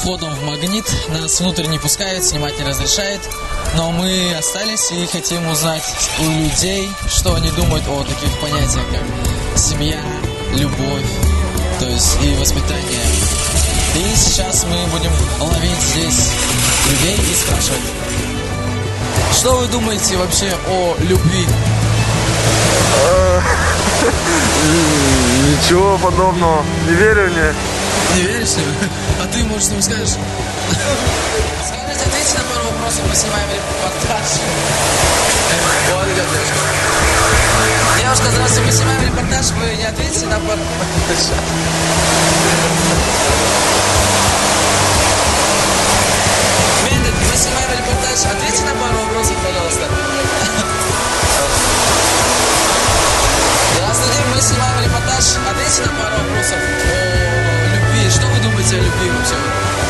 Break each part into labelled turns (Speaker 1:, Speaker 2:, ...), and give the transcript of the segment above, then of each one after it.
Speaker 1: входом в магнит. Нас внутрь не пускают, снимать не разрешает. Но мы остались и хотим узнать у людей, что они думают о таких понятиях, как семья, любовь, то есть и воспитание. И сейчас мы будем ловить здесь людей и спрашивать, что вы думаете вообще о любви?
Speaker 2: Ничего подобного. Не верю мне.
Speaker 1: Не веришь ему? А ты, может, ему скажешь? Скажите, ответьте на пару вопросов, мы снимаем репортаж. Вот идет девушка. Девушка, здравствуйте, мы снимаем репортаж, вы не ответите на пару вопросов? Мы снимаем репортаж, ответьте на пару вопросов, пожалуйста. Здравствуйте, мы снимаем репортаж, ответьте на пару вопросов о любви. Что вы думаете о любви вообще?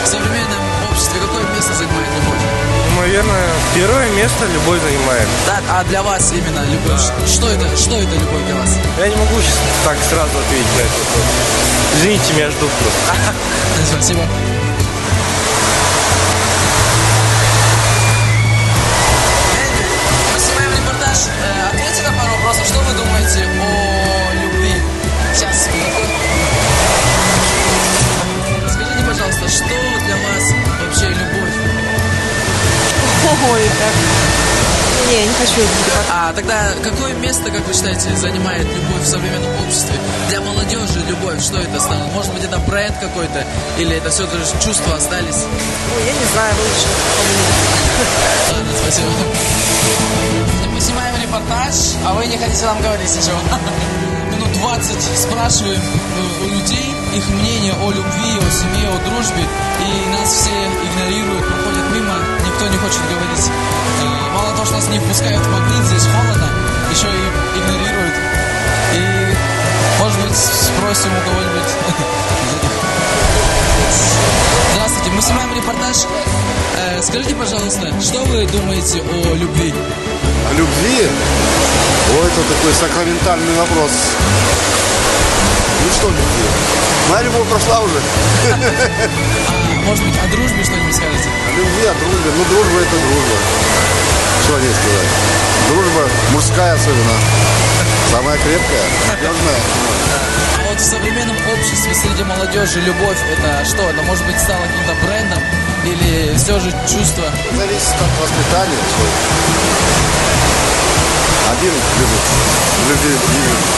Speaker 1: В современном обществе какое место занимает любовь?
Speaker 2: Наверное, первое место любовь занимает.
Speaker 1: Да, а для вас именно любовь? Да. Что это любовь для вас?
Speaker 2: Я не могу сейчас так сразу ответить на этот вопрос. Извините, меня ждут просто.
Speaker 1: Спасибо. Мы снимаем репортаж. Ответьте на пару вопросов. Что вы думаете о любви? Сейчас. Скажите, пожалуйста, что для вас вообще любовь?
Speaker 3: Ой, так. Не хочу.
Speaker 1: А тогда какое место, как вы считаете, занимает любовь в современном обществе? Для молодежи любовь, что это стало? Может быть, это бренд какой-то? Или это все же чувства остались?
Speaker 3: Ой, я не знаю, лучше.
Speaker 1: Ладно, спасибо. Мы снимаем репортаж, а вы не хотите нам говорить ничего. Минут 20 спрашиваем у людей их мнение о любви, о семье, о дружбе. И нас все игнорируют, проходят мимо, никто не хочет говорить. Мало того, что нас не впускают в магнит, здесь холодно, еще и игнорируют. И, может быть, спросим у кого-нибудь. Здравствуйте, мы снимаем репортаж. Скажите, пожалуйста, что вы думаете о любви?
Speaker 4: О любви? О, это такой сакраментальный вопрос. Ну что любви? Моя любовь прошла уже.
Speaker 1: Может быть, о дружбе что-нибудь скажете?
Speaker 4: О любви, о дружбе. Ну, дружба это дружба. Что здесь сказать? Дружба мужская особенно. Самая крепкая, надежная.
Speaker 1: А вот в современном обществе среди молодежи любовь это что? Это может быть стало каким-то брендом? Или все же чувство?
Speaker 4: Зависит от воспитания. Один любит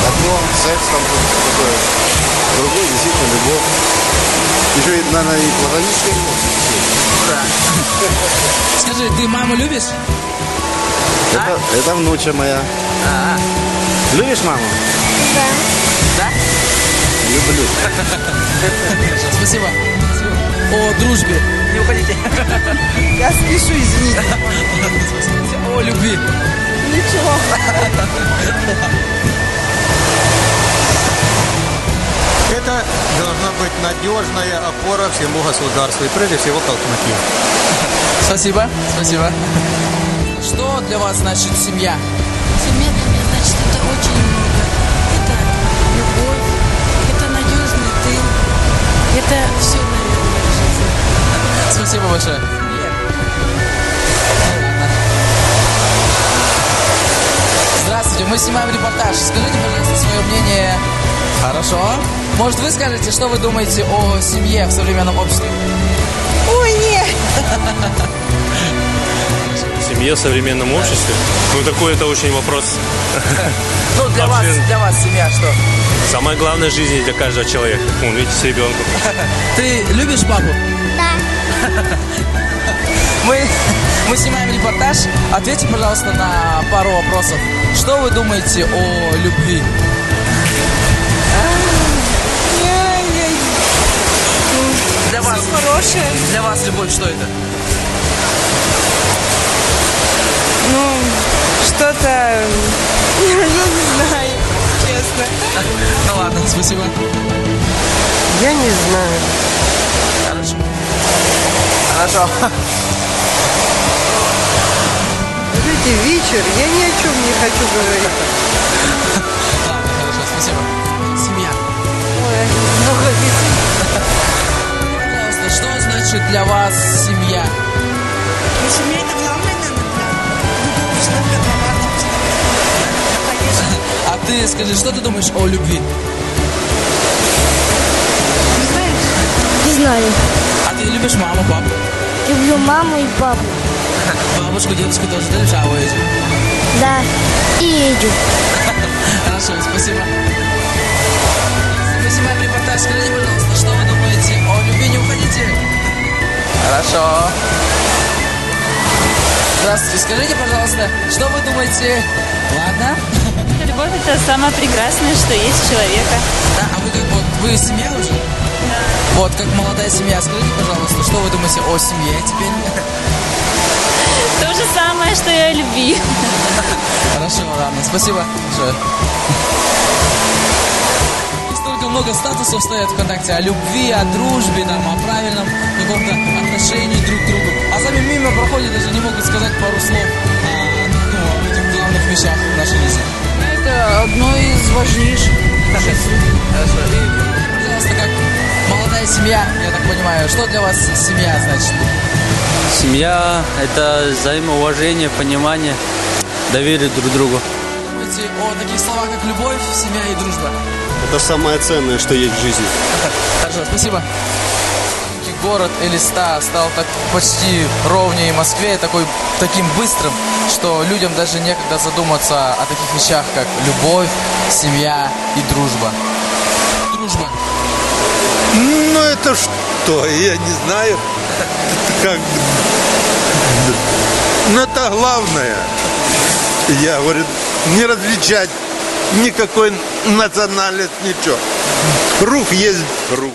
Speaker 4: одно, секс там такое. Другой действительно любовь. Еще, наверное, и платоническая любовь.
Speaker 1: Да. Скажи, ты маму любишь?
Speaker 4: Это внуча моя. Любишь маму?
Speaker 3: Да.
Speaker 1: Да?
Speaker 4: Люблю.
Speaker 1: Хорошо, спасибо. О дружбе. Не уходите.
Speaker 3: Я спешу, извините.
Speaker 1: О любви.
Speaker 3: Ничего.
Speaker 5: Это должна быть надежная опора всему государству и прежде всего колхознакам.
Speaker 1: Спасибо, спасибо. Что для вас значит семья?
Speaker 6: Семья для меня значит это очень много. Это любовь, это надежный тыл, это все, наверное, в жизни.
Speaker 1: Спасибо большое. Здравствуйте, мы снимаем репортаж. Скажите, пожалуйста, свое мнение. Хорошо. Может, вы скажете, что вы думаете о семье в современном обществе?
Speaker 3: Ой, нет.
Speaker 2: Семья в современном обществе? Ну, такой это очень вопрос.
Speaker 1: Ну, для вас семья что?
Speaker 2: Самое главное в жизни для каждого человека. Вон, видите, с ребенком.
Speaker 1: Ты любишь папу?
Speaker 6: Да.
Speaker 1: Мы снимаем репортаж. Ответьте, пожалуйста, на пару вопросов. Что вы думаете о любви? Для вас
Speaker 3: хорошее.
Speaker 1: Для вас любовь что это?
Speaker 3: Ну, что-то... Я не знаю, честно.
Speaker 1: Ну ладно, спасибо.
Speaker 3: Я не знаю.
Speaker 1: Хорошо. Хорошо.
Speaker 3: Знаете, вечер, я ни о чем не хочу говорить.
Speaker 1: Ладно, хорошо, спасибо. Семья.
Speaker 3: Ой, много детей.
Speaker 1: Пожалуйста, что значит для вас семья?
Speaker 7: Семья это главное, наверное, любого человека, для каждого человека. Конечно.
Speaker 1: А ты скажи, что ты думаешь о любви?
Speaker 7: Не знаешь?
Speaker 8: Не знаю.
Speaker 1: А ты любишь маму, папу?
Speaker 8: Люблю маму и папу.
Speaker 1: Бабушку, дедушку тоже ты любишь, а вы?
Speaker 8: Да. И Эдю.
Speaker 1: Хорошо, спасибо. Мы снимаем репортаж. Скажите, пожалуйста, что вы думаете о любви? Не уходите. Хорошо. Здравствуйте. Скажите, пожалуйста, что вы думаете? Ладно.
Speaker 9: Любовь – это самое прекрасное, что есть у человека.
Speaker 1: Да, а вы как вот, вы семья уже? Да. Вот, как молодая семья, скажите, пожалуйста, что вы думаете о семье теперь?
Speaker 9: То же самое, что и о любви.
Speaker 1: Хорошо, ладно, спасибо большое. Столько много статусов стоят ВКонтакте о любви, о дружбе, там, о правильном каком-то отношении друг к другу. А сами мимо проходят, даже не могут сказать пару слов о этих главных вещах в нашей жизни.
Speaker 6: Это одно из важнейших.
Speaker 1: Хорошо. И, пожалуйста, как молодая семья, я так понимаю, что для вас семья значит?
Speaker 10: Семья – это взаимоуважение, понимание, доверие друг другу.
Speaker 1: Думаете о таких словах, как любовь, семья и дружба?
Speaker 4: Это самое ценное, что есть в жизни.
Speaker 1: Хорошо, спасибо. Город Элиста стал так почти ровнее Москве, таким быстрым, что людям даже некогда задуматься о таких вещах, как любовь, семья и дружба. Дружба.
Speaker 11: Ну это что, я не знаю. Это как... Ну это главное. Я говорю, не различать никакой национальности, ничего. Рух есть рух.